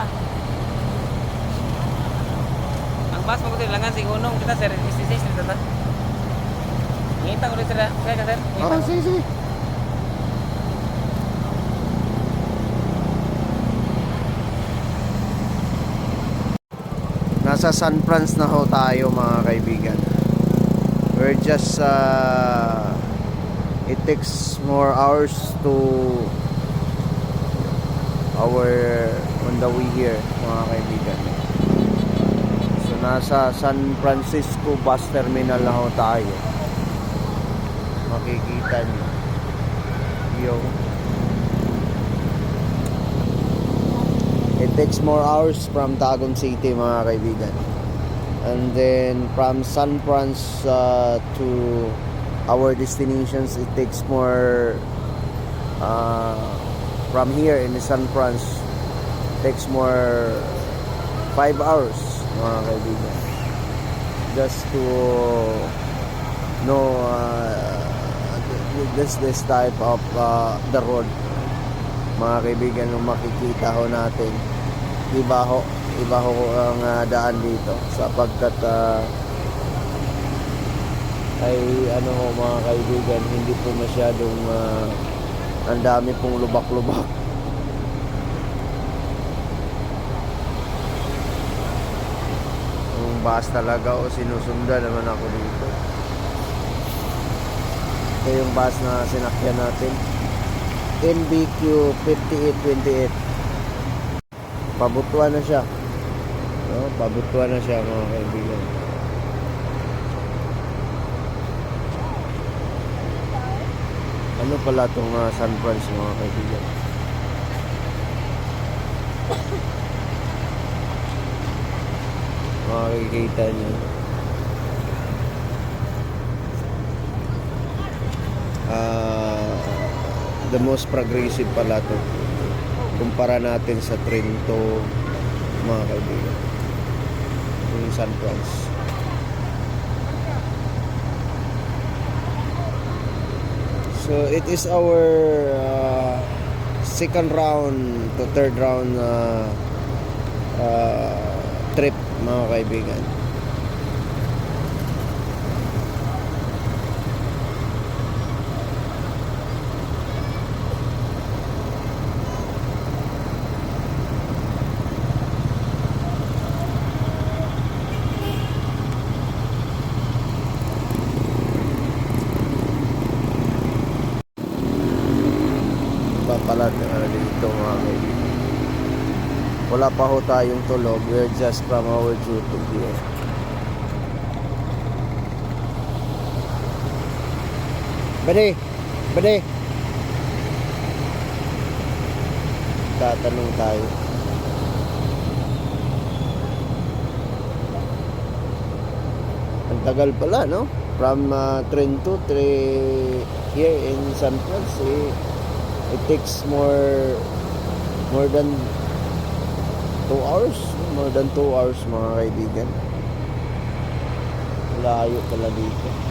ta. Ang bus mo ko langan si Unong kita sir, STC dito ta. Ngita ko dito sir, kaya ka sir. Sige, sige. Nasa San Franz na ho tayo mga kaibigan. We're just it takes more hours to our on the way here mga kaibigan. So nasa San Francisco bus terminal na ho tayo. Makikita niyo yung it takes more hours from Tagum City mga kaibigan, and then from San Franz to our destinations it takes more from here in San Franz takes more 5 hours mga kaibigan, just to know this type of the road mga kaibigan. Yung makikita ho natin iba ho ang daan dito sapagkat ay ano ho mga kaibigan, hindi po masyadong ang dami pong lubak-lubak. Yung bus talaga o sinusundan naman ako dito. Ito yung bus na sinakyan natin, NBQ 5828. Pabutuan na siya. No, pabutuan na siya mga kaibigan. Ano pala itong San Franz mga kaibigan? Makikita niyo. The most progressive pala to kumpara natin sa Trento mga kaibigan, yung San Franz. So it is our second round to third round trip mga kaibigan. Pala dito mga kaibigan. Wala pa ho tayong tulog. We're just from our duty here. Bade tatanong tayo. Ang tagal pala no, from Trento to here in San Francisco. It takes more than 2 hours. More than 2 hours mga kaibigan. Layo pala dito.